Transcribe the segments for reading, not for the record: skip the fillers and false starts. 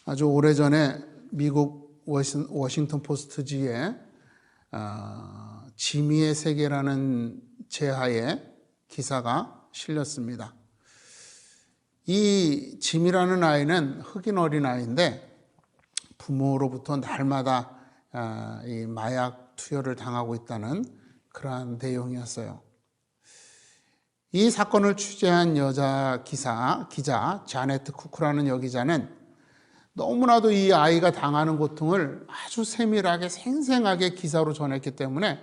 아주 오래전에 미국 워싱턴 포스트지에 지미의 세계라는 제하의 기사가 실렸습니다. 이 지미라는 아이는 흑인 어린아이인데 부모로부터 날마다 이 마약 투여를 당하고 있다는 그러한 내용이었어요. 이 사건을 취재한 기자 자네트 쿠크라는 여기자는 너무나도 이 아이가 당하는 고통을 아주 세밀하게 생생하게 기사로 전했기 때문에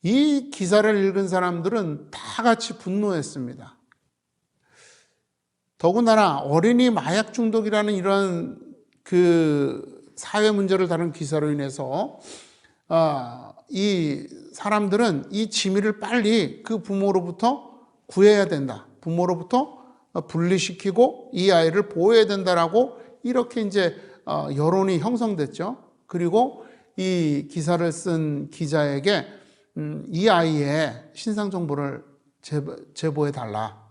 이 기사를 읽은 사람들은 다 같이 분노했습니다. 더군다나 어린이 마약 중독이라는 이런 사회 문제를 다룬 기사로 인해서 이 사람들은 이 지미를 빨리 그 부모로부터 구해야 된다. 부모로부터 분리시키고 이 아이를 보호해야 된다라고 이렇게 이제 여론이 형성됐죠. 그리고 이 기사를 쓴 기자에게 이 아이의 신상 정보를 제보해 달라.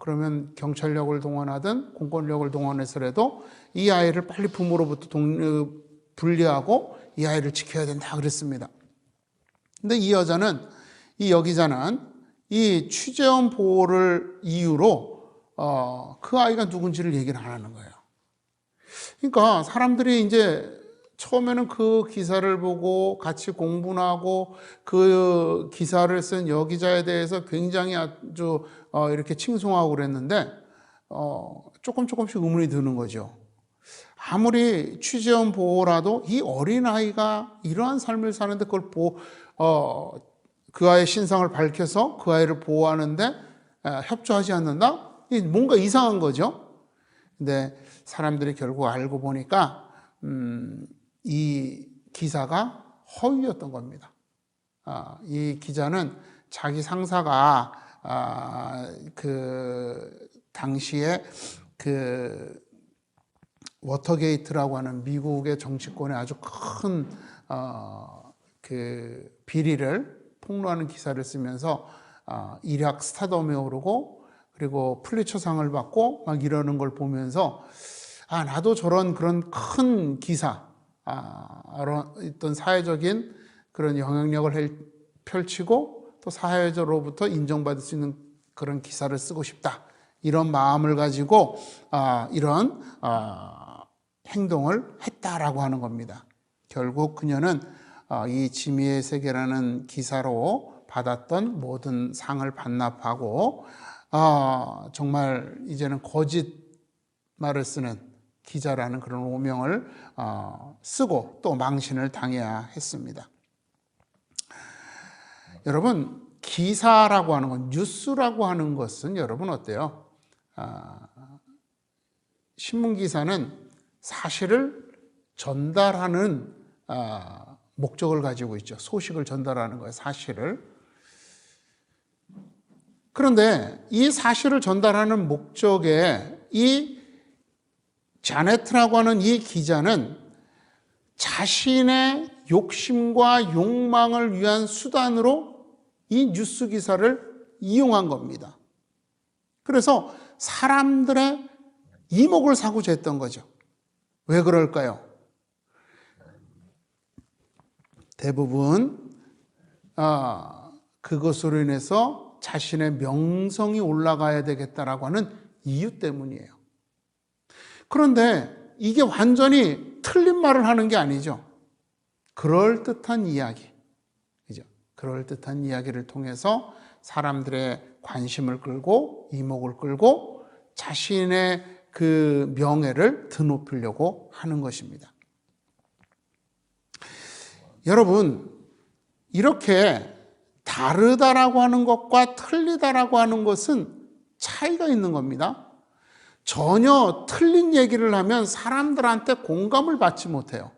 그러면 경찰력을 동원하든 공권력을 동원해서라도 이 아이를 빨리 부모로부터 분리하고 이 아이를 지켜야 된다 그랬습니다. 근데 이 여기자는 이 취재원 보호를 이유로 그 아이가 누군지를 얘기를 안 하는 거예요. 그러니까 사람들이 이제 처음에는 그 기사를 보고 같이 공부하고 그 기사를 쓴 여기자에 대해서 굉장히 아주 이렇게 칭송하고 그랬는데 조금씩 의문이 드는 거죠. 아무리 취재원 보호라도 이 어린아이가 이러한 삶을 사는데 그걸 그 아이의 신상을 밝혀서 그 아이를 보호하는데 협조하지 않는다? 뭔가 이상한 거죠. 근데 사람들이 결국 알고 보니까 이 기사가 허위였던 겁니다. 이 기자는 자기 상사가 그 당시에 그 워터게이트라고 하는 미국의 정치권에 아주 큰 그 비리를 폭로하는 기사를 쓰면서 일약 스타덤에 오르고 그리고 플리처상을 받고 막 이러는 걸 보면서 나도 그런 큰 기사, 어떤 사회적인 그런 영향력을 펼치고 또 사회적으로부터 인정받을 수 있는 그런 기사를 쓰고 싶다. 이런 마음을 가지고 이런 행동을 했다라고 하는 겁니다. 결국 그녀는 이 지미의 세계라는 기사로 받았던 모든 상을 반납하고 정말 이제는 거짓말을 쓰는 기자라는 그런 오명을 쓰고 또 망신을 당해야 했습니다. 여러분, 기사라고 하는 건, 뉴스라고 하는 것은 여러분 어때요? 신문기사는 사실을 전달하는 목적을 가지고 있죠. 소식을 전달하는 거예요, 사실을. 그런데 이 사실을 전달하는 목적에 이 자네트라고 하는 이 기자는 자신의 욕심과 욕망을 위한 수단으로 이 뉴스 기사를 이용한 겁니다. 그래서 사람들의 이목을 사고 쟀던 거죠. 왜 그럴까요? 대부분 그것으로 인해서 자신의 명성이 올라가야 되겠다라고 하는 이유 때문이에요. 그런데 이게 완전히 틀린 말을 하는 게 아니죠. 그럴듯한 이야기, 그죠? 그럴듯한 이야기를 통해서 사람들의 관심을 끌고 이목을 끌고 자신의 그 명예를 드높이려고 하는 것입니다. 여러분, 이렇게 다르다라고 하는 것과 틀리다라고 하는 것은 차이가 있는 겁니다. 전혀 틀린 얘기를 하면 사람들한테 공감을 받지 못해요.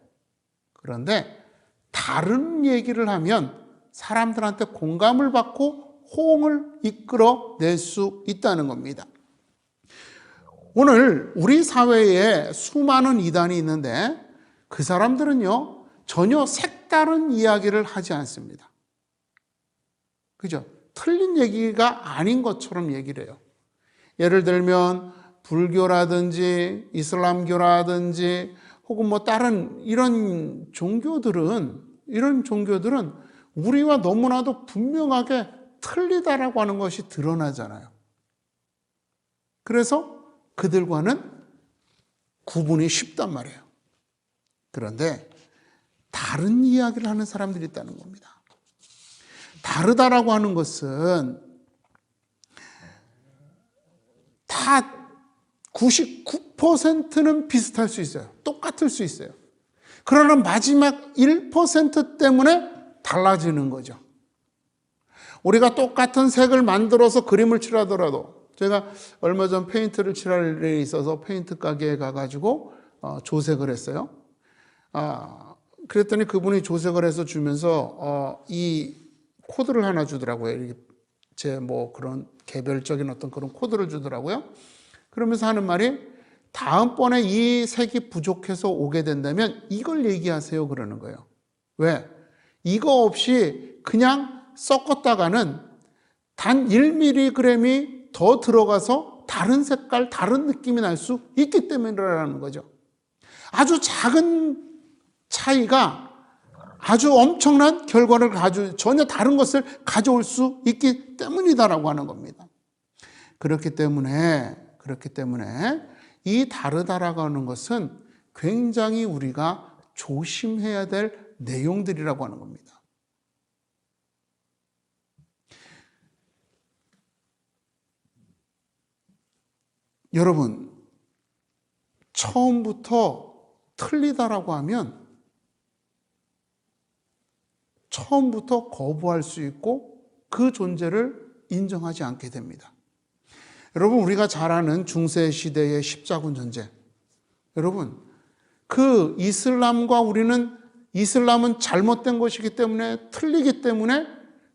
그런데 다른 얘기를 하면 사람들한테 공감을 받고 호응을 이끌어낼 수 있다는 겁니다. 오늘 우리 사회에 수많은 이단이 있는데 그 사람들은요, 전혀 색다른 이야기를 하지 않습니다. 그죠? 틀린 얘기가 아닌 것처럼 얘기를 해요. 예를 들면 불교라든지 이슬람교라든지 혹은 뭐 다른 이런 종교들은 우리와 너무나도 분명하게 틀리다라고 하는 것이 드러나잖아요. 그래서 그들과는 구분이 쉽단 말이에요. 그런데 다른 이야기를 하는 사람들이 있다는 겁니다. 다르다라고 하는 것은 다 99%는 비슷할 수 있어요. 똑같을 수 있어요. 그러나 마지막 1% 때문에 달라지는 거죠. 우리가 똑같은 색을 만들어서 그림을 칠하더라도, 제가 얼마 전 페인트를 칠할 일이 있어서 페인트 가게에 가가지고 조색을 했어요. 그랬더니 그분이 조색을 해서 주면서 이 코드를 하나 주더라고요. 제 뭐 그런 개별적인 어떤 그런 코드를 주더라고요. 그러면서 하는 말이, 다음번에 이 색이 부족해서 오게 된다면 이걸 얘기하세요 그러는 거예요. 왜? 이거 없이 그냥 섞었다가는 단 1mg이 더 들어가서 다른 색깔, 다른 느낌이 날 수 있기 때문이라는 거죠. 아주 작은 차이가 아주 엄청난 결과를 전혀 다른 것을 가져올 수 있기 때문이다라고 하는 겁니다. 그렇기 때문에 이 다르다라고 하는 것은 굉장히 우리가 조심해야 될 내용들이라고 하는 겁니다. 여러분, 처음부터 틀리다라고 하면 처음부터 거부할 수 있고 그 존재를 인정하지 않게 됩니다. 여러분, 우리가 잘 아는 중세 시대의 십자군 전쟁, 여러분, 그 이슬람은 잘못된 것이기 때문에, 틀리기 때문에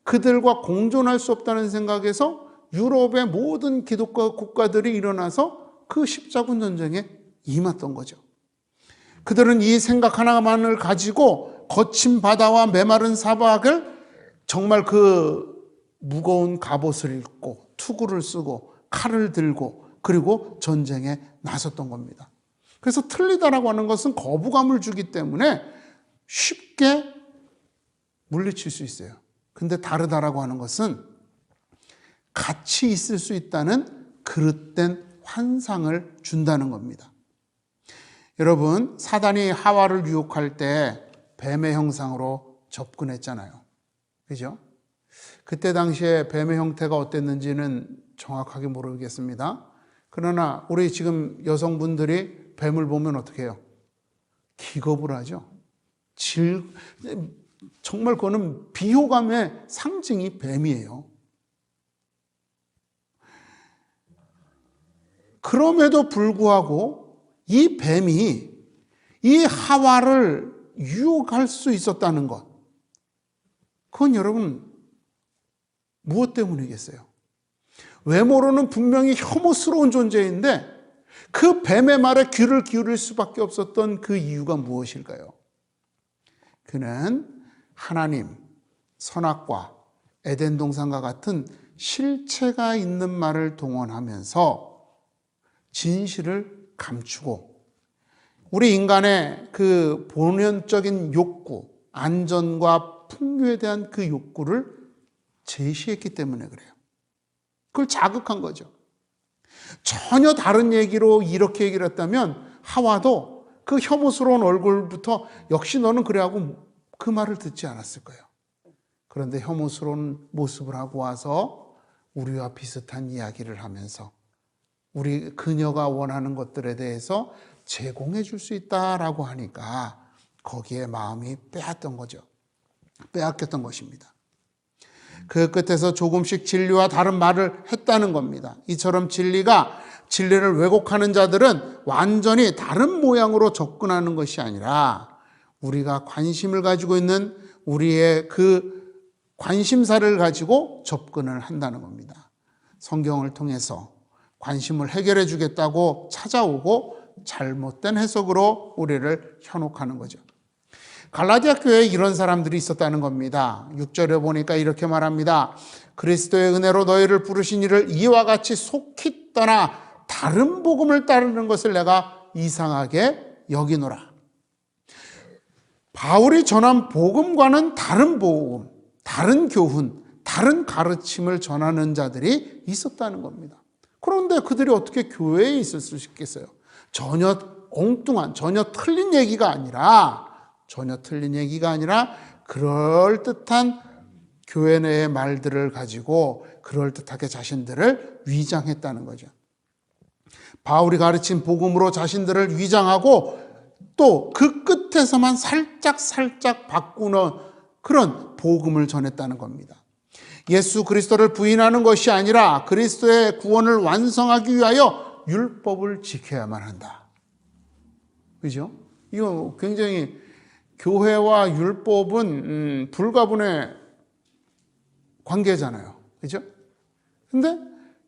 그들과 공존할 수 없다는 생각에서 유럽의 모든 기독교 국가들이 일어나서 그 십자군 전쟁에 임했던 거죠. 그들은 이 생각 하나만을 가지고 거친 바다와 메마른 사막을 정말 그 무거운 갑옷을 입고 투구를 쓰고 칼을 들고 그리고 전쟁에 나섰던 겁니다. 그래서 틀리다라고 하는 것은 거부감을 주기 때문에 쉽게 물리칠 수 있어요. 근데 다르다라고 하는 것은 같이 있을 수 있다는 그릇된 환상을 준다는 겁니다. 여러분, 사단이 하와를 유혹할 때 뱀의 형상으로 접근했잖아요. 그죠? 그때 당시에 뱀의 형태가 어땠는지는 정확하게 모르겠습니다. 그러나 우리 지금 여성분들이 뱀을 보면 어떻게 해요? 기겁을 하죠. 정말 그거는 비호감의 상징이 뱀이에요. 그럼에도 불구하고 이 뱀이 이 하와를 유혹할 수 있었다는 것, 그건 여러분 무엇 때문이겠어요? 외모로는 분명히 혐오스러운 존재인데 그 뱀의 말에 귀를 기울일 수밖에 없었던 그 이유가 무엇일까요? 그는 하나님, 선악과, 에덴 동산과 같은 실체가 있는 말을 동원하면서 진실을 감추고 우리 인간의 그 본연적인 욕구, 안전과 풍요에 대한 그 욕구를 제시했기 때문에 그래요. 그걸 자극한 거죠. 전혀 다른 얘기로 이렇게 얘기를 했다면 하와도 그 혐오스러운 얼굴부터 역시 너는 그래 하고 그 말을 듣지 않았을 거예요. 그런데 혐오스러운 모습을 하고 와서 우리와 비슷한 이야기를 하면서 우리 그녀가 원하는 것들에 대해서 제공해 줄 수 있다라고 하니까 거기에 마음이 빼앗겼던 거죠. 빼앗겼던 것입니다. 그 끝에서 조금씩 진리와 다른 말을 했다는 겁니다. 이처럼 진리를 왜곡하는 자들은 완전히 다른 모양으로 접근하는 것이 아니라 우리가 관심을 가지고 있는 우리의 그 관심사를 가지고 접근을 한다는 겁니다. 성경을 통해서 관심을 해결해 주겠다고 찾아오고 잘못된 해석으로 우리를 현혹하는 거죠. 갈라디아 교회에 이런 사람들이 있었다는 겁니다. 6절에 보니까 이렇게 말합니다. 그리스도의 은혜로 너희를 부르신 이를 이와 같이 속히 떠나 다른 복음을 따르는 것을 내가 이상하게 여기노라. 바울이 전한 복음과는 다른 복음, 다른 교훈, 다른 가르침을 전하는 자들이 있었다는 겁니다. 그런데 그들이 어떻게 교회에 있을 수 있겠어요? 전혀 엉뚱한, 전혀 틀린 얘기가 아니라 그럴듯한 교회 내의 말들을 가지고 그럴듯하게 자신들을 위장했다는 거죠. 바울이 가르친 복음으로 자신들을 위장하고 또 그 끝에서만 살짝 바꾸는 그런 복음을 전했다는 겁니다. 예수 그리스도를 부인하는 것이 아니라 그리스도의 구원을 완성하기 위하여 율법을 지켜야만 한다. 그죠? 이거 굉장히 교회와 율법은 불가분의 관계잖아요. 그죠? 근데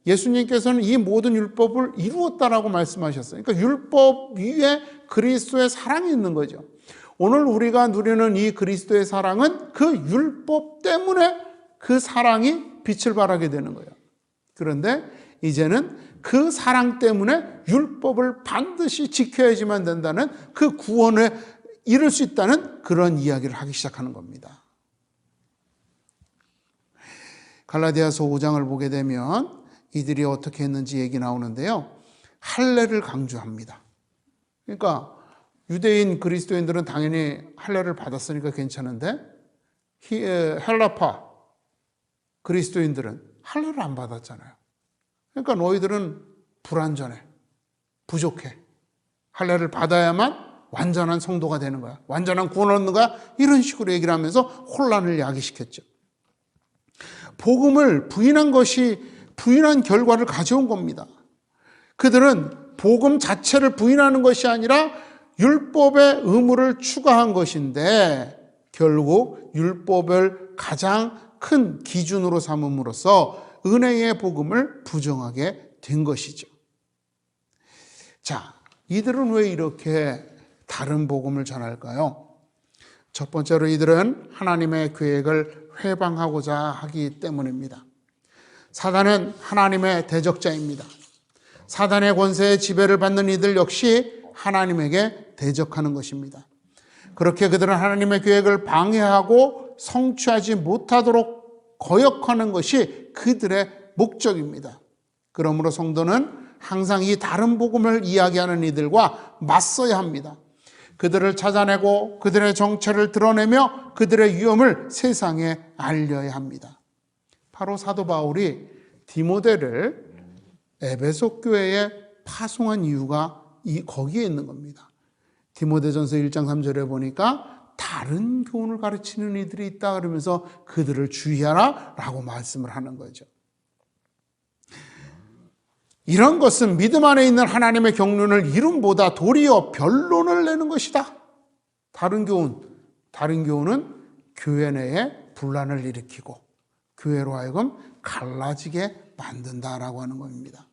예수님께서는 이 모든 율법을 이루었다라고 말씀하셨어요. 그러니까 율법 위에 그리스도의 사랑이 있는 거죠. 오늘 우리가 누리는 이 그리스도의 사랑은 그 율법 때문에 그 사랑이 빛을 발하게 되는 거예요. 그런데 이제는 그 사랑 때문에 율법을 반드시 지켜야지만 된다는 그 구원에 이룰 수 있다는 그런 이야기를 하기 시작하는 겁니다. 갈라디아서 5장을 보게 되면 이들이 어떻게 했는지 얘기 나오는데요. 할례를 강조합니다. 그러니까 유대인 그리스도인들은 당연히 할례를 받았으니까 괜찮은데 헬라파 그리스도인들은 할례를 안 받았잖아요. 그러니까 너희들은 불완전해, 부족해. 할례를 받아야만 완전한 성도가 되는 거야. 완전한 구원을 얻는 거야. 이런 식으로 얘기를 하면서 혼란을 야기시켰죠. 복음을 부인한 결과를 가져온 겁니다. 그들은 복음 자체를 부인하는 것이 아니라 율법의 의무를 추가한 것인데 결국 율법을 가장 큰 기준으로 삼음으로써 은혜의 복음을 부정하게 된 것이죠. 자, 이들은 왜 이렇게 다른 복음을 전할까요? 첫 번째로 이들은 하나님의 계획을 회방하고자 하기 때문입니다. 사단은 하나님의 대적자입니다. 사단의 권세에 지배를 받는 이들 역시 하나님에게 대적하는 것입니다. 그렇게 그들은 하나님의 계획을 방해하고 성취하지 못하도록 거역하는 것이 그들의 목적입니다. 그러므로 성도는 항상 이 다른 복음을 이야기하는 이들과 맞서야 합니다. 그들을 찾아내고 그들의 정체를 드러내며 그들의 위험을 세상에 알려야 합니다. 바로 사도 바울이 디모데를 에베소 교회에 파송한 이유가 거기에 있는 겁니다. 디모데전서 1장 3절에 보니까 다른 교훈을 가르치는 이들이 있다 그러면서 그들을 주의하라 라고 말씀을 하는 거죠. 이런 것은 믿음 안에 있는 하나님의 경륜을 이름보다 도리어 변론을 내는 것이다. 다른 교훈은 교회 내에 분란을 일으키고 교회로 하여금 갈라지게 만든다라고 하는 겁니다.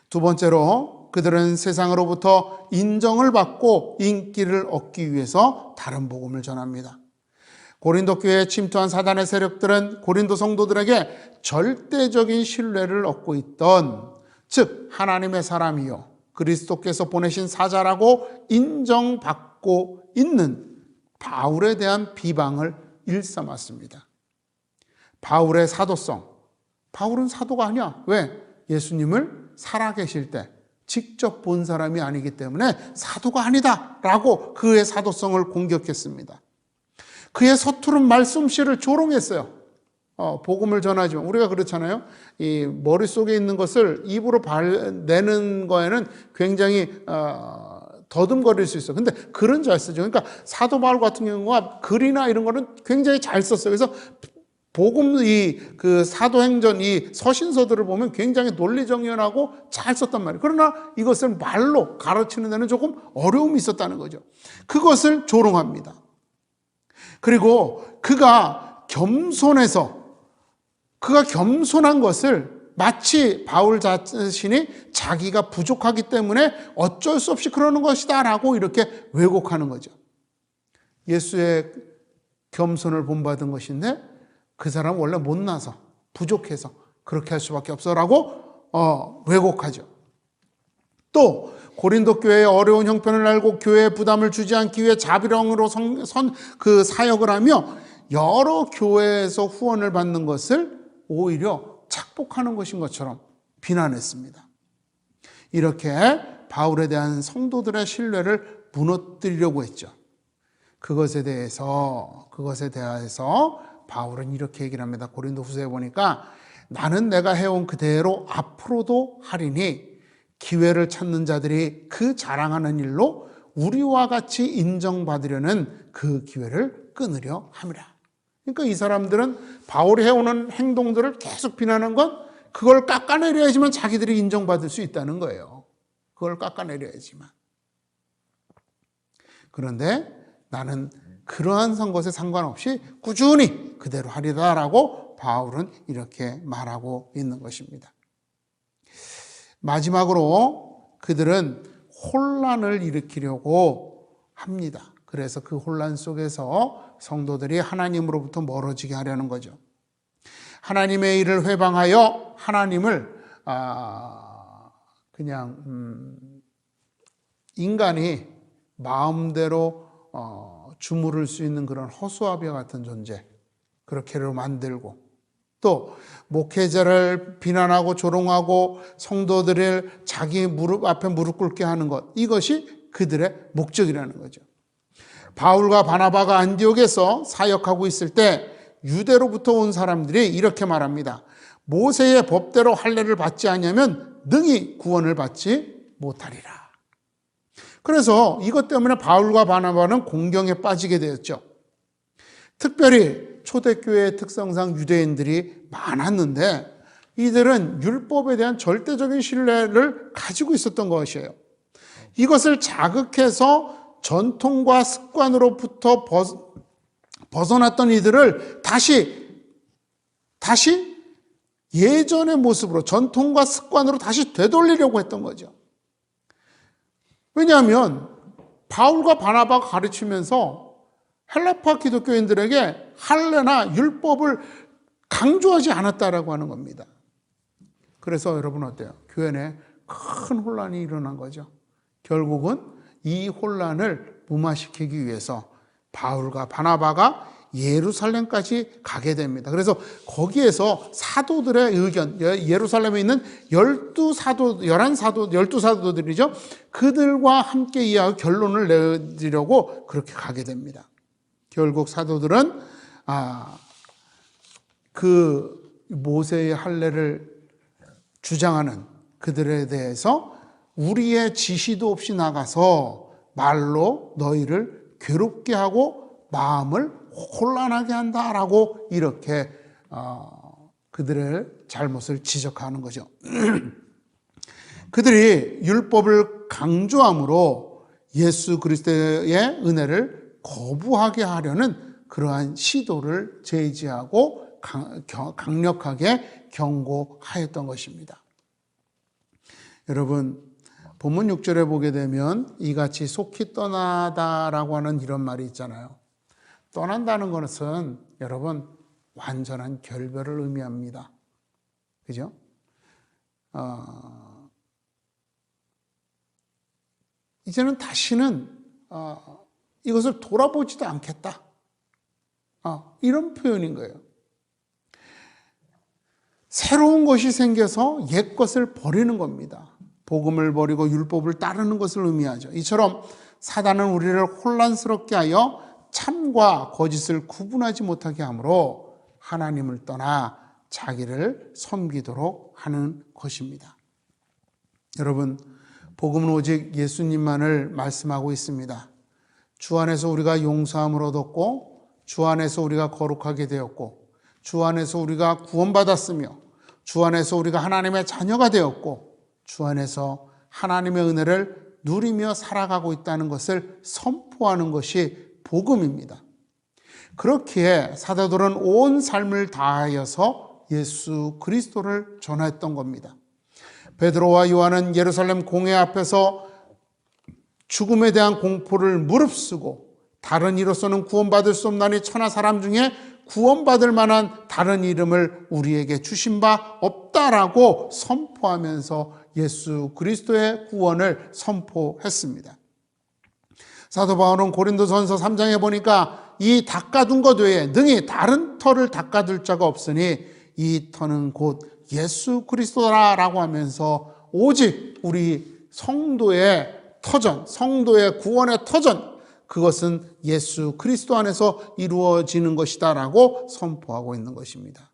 두 번째로 그들은 세상으로부터 인정을 받고 인기를 얻기 위해서 다른 복음을 전합니다. 고린도 교회에 침투한 사단의 세력들은 고린도 성도들에게 절대적인 신뢰를 얻고 있던, 즉 하나님의 사람이요 그리스도께서 보내신 사자라고 인정받고 있는 바울에 대한 비방을 일삼았습니다. 바울의 사도성, 바울은 사도가 아니야. 왜? 예수님을 살아계실 때 직접 본 사람이 아니기 때문에 사도가 아니다 라고 그의 사도성을 공격했습니다. 그의 서투른 말씀씨를 조롱했어요. 복음을 전하지만 우리가 그렇잖아요. 이 머릿속에 있는 것을 입으로 내는 거에는 굉장히 더듬거릴 수 있어요. 근데 글은 잘 쓰죠. 그러니까 사도 바울 같은 경우가 글이나 이런 거는 굉장히 잘 썼어요. 그래서 복음 그 사도행전 이 서신서들을 보면 굉장히 논리정연하고 잘 썼단 말이에요. 그러나 이것을 말로 가르치는 데는 조금 어려움이 있었다는 거죠. 그것을 조롱합니다. 그리고 그가 겸손한 것을 마치 바울 자신이 자기가 부족하기 때문에 어쩔 수 없이 그러는 것이다 라고 이렇게 왜곡하는 거죠. 예수의 겸손을 본받은 것인데 그 사람은 원래 못나서 부족해서 그렇게 할 수밖에 없어라고 왜곡하죠. 또 고린도 교회의 어려운 형편을 알고 교회에 부담을 주지 않기 위해 자비령으로 그 사역을 하며 여러 교회에서 후원을 받는 것을 오히려 착복하는 것인 것처럼 비난했습니다. 이렇게 바울에 대한 성도들의 신뢰를 무너뜨리려고 했죠. 그것에 대해서 바울은 이렇게 얘기를 합니다. 고린도 후서에 보니까 나는 내가 해온 그대로 앞으로도 하리니 기회를 찾는 자들이 그 자랑하는 일로 우리와 같이 인정받으려는 그 기회를 끊으려 함이라. 그러니까 이 사람들은 바울이 해오는 행동들을 계속 비난한 건 그걸 깎아내려야지만 자기들이 인정받을 수 있다는 거예요. 그걸 깎아내려야지만. 그런데 나는 그러한 것에 상관없이 꾸준히 그대로 하리다라고 바울은 이렇게 말하고 있는 것입니다. 마지막으로 그들은 혼란을 일으키려고 합니다. 그래서 그 혼란 속에서 성도들이 하나님으로부터 멀어지게 하려는 거죠. 하나님의 일을 회방하여 하나님을 인간이 마음대로 주무를 수 있는 그런 허수아비와 같은 존재, 그렇게로 만들고, 또 목회자를 비난하고 조롱하고 성도들을 자기 무릎 앞에 무릎 꿇게 하는 것, 이것이 그들의 목적이라는 거죠. 바울과 바나바가 안디옥에서 사역하고 있을 때 유대로부터 온 사람들이 이렇게 말합니다. 모세의 법대로 할례를 받지 않으면 능히 구원을 받지 못하리라. 그래서 이것 때문에 바울과 바나바는 공경에 빠지게 되었죠. 특별히 초대교회의 특성상 유대인들이 많았는데 이들은 율법에 대한 절대적인 신뢰를 가지고 있었던 것이에요. 이것을 자극해서 전통과 습관으로부터 벗어났던 이들을 다시 예전의 모습으로, 전통과 습관으로 다시 되돌리려고 했던 거죠. 왜냐하면 바울과 바나바가 가르치면서 헬라파 기독교인들에게 할례나 율법을 강조하지 않았다라고 하는 겁니다. 그래서 여러분 어때요? 교회 내 큰 혼란이 일어난 거죠. 결국은 이 혼란을 무마시키기 위해서 바울과 바나바가 예루살렘까지 가게 됩니다. 그래서 거기에서 사도들의 의견, 예루살렘에 있는 12사도들이죠. 그들과 함께 이해하고 결론을 내리려고 그렇게 가게 됩니다. 결국 사도들은 그 모세의 할례를 주장하는 그들에 대해서 우리의 지시도 없이 나가서 말로 너희를 괴롭게 하고 마음을 혼란하게 한다라고 이렇게 그들의 잘못을 지적하는 거죠. 그들이 율법을 강조함으로 예수 그리스도의 은혜를 거부하게 하려는 그러한 시도를 제지하고 강력하게 경고하였던 것입니다. 여러분, 본문 6절에 보게 되면 이같이 속히 떠나다라고 하는 이런 말이 있잖아요. 떠난다는 것은 여러분 완전한 결별을 의미합니다. 그죠? 이제는 다시는 이것을 돌아보지도 않겠다. 이런 표현인 거예요. 새로운 것이 생겨서 옛 것을 버리는 겁니다. 복음을 버리고 율법을 따르는 것을 의미하죠. 이처럼 사단은 우리를 혼란스럽게 하여 참과 거짓을 구분하지 못하게 하므로 하나님을 떠나 자기를 섬기도록 하는 것입니다. 여러분, 복음은 오직 예수님만을 말씀하고 있습니다. 주 안에서 우리가 용서함을 얻었고, 주 안에서 우리가 거룩하게 되었고, 주 안에서 우리가 구원받았으며, 주 안에서 우리가 하나님의 자녀가 되었고, 주 안에서 하나님의 은혜를 누리며 살아가고 있다는 것을 선포하는 것이 복음입니다. 그렇기에 사도들은 온 삶을 다하여서 예수 그리스도를 전했던 겁니다. 베드로와 요한은 예루살렘 공회 앞에서 죽음에 대한 공포를 무릅쓰고 다른 이로서는 구원받을 수 없나니 천하 사람 중에 구원받을 만한 다른 이름을 우리에게 주신 바 없다라고 선포하면서 예수 그리스도의 구원을 선포했습니다. 사도 바울은 고린도전서 3장에 보니까 이 닦아둔 것 외에 능히 다른 터를 닦아둘 자가 없으니 이 터는 곧 예수 그리스도라라고 하면서 오직 우리 성도의 터전, 성도의 구원의 터전, 그것은 예수 그리스도 안에서 이루어지는 것이다라고 선포하고 있는 것입니다.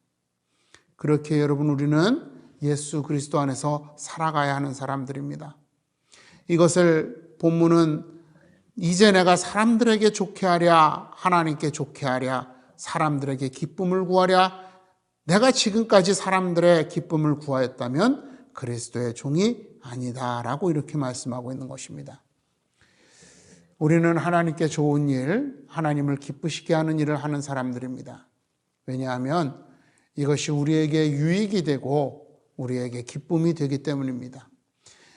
그렇게 여러분, 우리는 예수 그리스도 안에서 살아가야 하는 사람들입니다. 이것을 본문은 이제 내가 사람들에게 좋게 하랴, 하나님께 좋게 하랴, 사람들에게 기쁨을 구하랴, 내가 지금까지 사람들의 기쁨을 구하였다면 그리스도의 종이 아니다라고 이렇게 말씀하고 있는 것입니다. 우리는 하나님께 좋은 일, 하나님을 기쁘시게 하는 일을 하는 사람들입니다. 왜냐하면 이것이 우리에게 유익이 되고 우리에게 기쁨이 되기 때문입니다.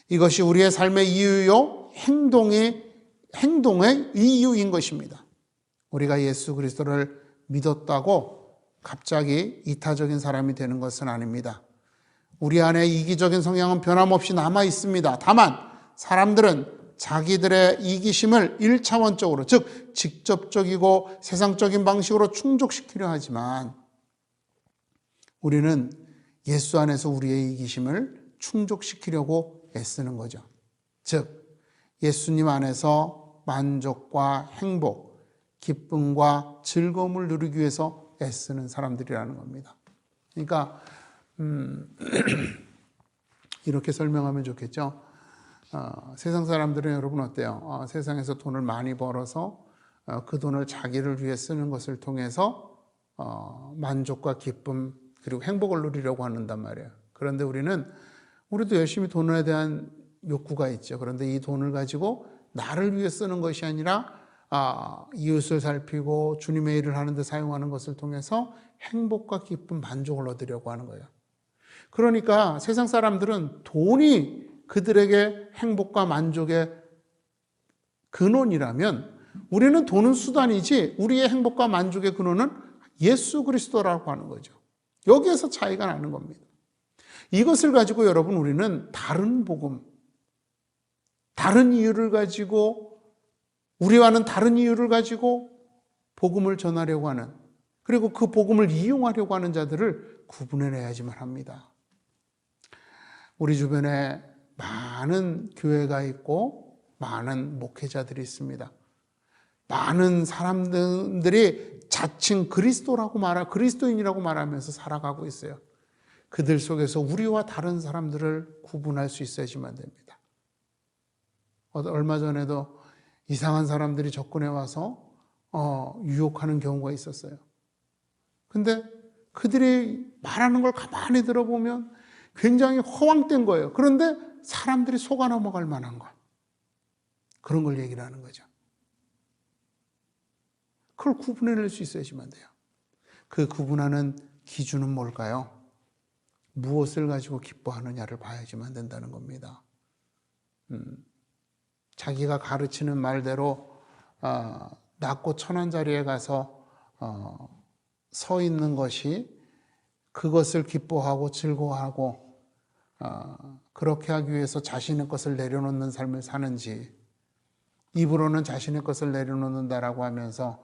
이것이 우리의 삶의 이유요, 행동의 이유인 것입니다. 우리가 예수 그리스도를 믿었다고 갑자기 이타적인 사람이 되는 것은 아닙니다. 우리 안에 이기적인 성향은 변함없이 남아 있습니다. 다만 사람들은 자기들의 이기심을 1차원적으로, 즉 직접적이고 세상적인 방식으로 충족시키려 하지만 우리는 예수 안에서 우리의 이기심을 충족시키려고 애쓰는 거죠. 즉 예수님 안에서 만족과 행복, 기쁨과 즐거움을 누리기 위해서 애쓰는 사람들이라는 겁니다. 그러니까 이렇게 설명하면 좋겠죠. 세상 사람들은 여러분 어때요? 세상에서 돈을 많이 벌어서 그 돈을 자기를 위해 쓰는 것을 통해서 만족과 기쁨 그리고 행복을 누리려고 한단 말이에요. 그런데 우리도 열심히 돈에 대한 욕구가 있죠. 그런데 이 돈을 가지고 나를 위해 쓰는 것이 아니라 이웃을 살피고 주님의 일을 하는 데 사용하는 것을 통해서 행복과 기쁨, 만족을 얻으려고 하는 거예요. 그러니까 세상 사람들은 돈이 그들에게 행복과 만족의 근원이라면 우리는 돈은 수단이지 우리의 행복과 만족의 근원은 예수 그리스도라고 하는 거죠. 여기에서 차이가 나는 겁니다. 이것을 가지고 여러분, 우리는 다른 복음, 다른 이유를 가지고, 우리와는 다른 이유를 가지고 복음을 전하려고 하는, 그리고 그 복음을 이용하려고 하는 자들을 구분해내야지만 합니다. 우리 주변에 많은 교회가 있고 많은 목회자들이 있습니다. 많은 사람들이 자칭 그리스도인이라고 말하면서 살아가고 있어요. 그들 속에서 우리와 다른 사람들을 구분할 수 있어야지만 됩니다. 얼마 전에도 이상한 사람들이 접근해 와서 유혹하는 경우가 있었어요. 근데 그들이 말하는 걸 가만히 들어보면 굉장히 허황된 거예요. 그런데 사람들이 속아 넘어갈 만한 것, 그런 걸 얘기를 하는 거죠. 그걸 구분해낼 수 있어야지만 돼요. 그 구분하는 기준은 뭘까요? 무엇을 가지고 기뻐하느냐를 봐야지만 된다는 겁니다. 자기가 가르치는 말대로 낮고 천한 자리에 가서 서 있는 것이, 그것을 기뻐하고 즐거워하고 그렇게 하기 위해서 자신의 것을 내려놓는 삶을 사는지, 입으로는 자신의 것을 내려놓는다라고 하면서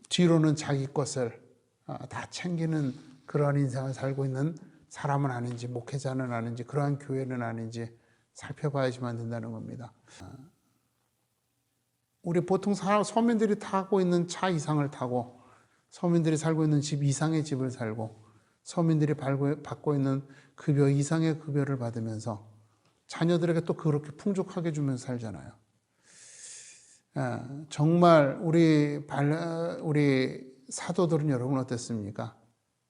뒤로는 자기 것을 다 챙기는 그러한 인생을 살고 있는 사람은 아닌지, 목회자는 아닌지, 그러한 교회는 아닌지 살펴봐야지만 된다는 겁니다. 우리 보통 서민들이 타고 있는 차 이상을 타고, 서민들이 살고 있는 집 이상의 집을 살고, 서민들이 받고 있는 급여 이상의 급여를 받으면서 자녀들에게 또 그렇게 풍족하게 주면서 살잖아요. 정말 우리 사도들은 여러분 어땠습니까?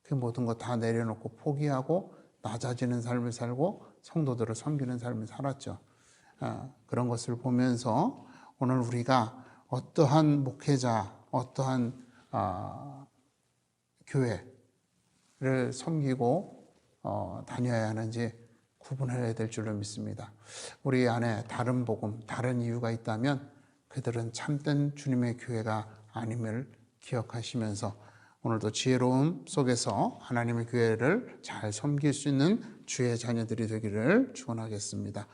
그 모든 거 다 내려놓고 포기하고 낮아지는 삶을 살고 성도들을 섬기는 삶을 살았죠. 그런 것을 보면서 오늘 우리가 어떠한 목회자, 어떠한 교회를 섬기고 다녀야 하는지 구분해야 될 줄로 믿습니다. 우리 안에 다른 복음, 다른 이유가 있다면 그들은 참된 주님의 교회가 아님을 기억하시면서 오늘도 지혜로움 속에서 하나님의 교회를 잘 섬길 수 있는 주의 자녀들이 되기를 축원하겠습니다.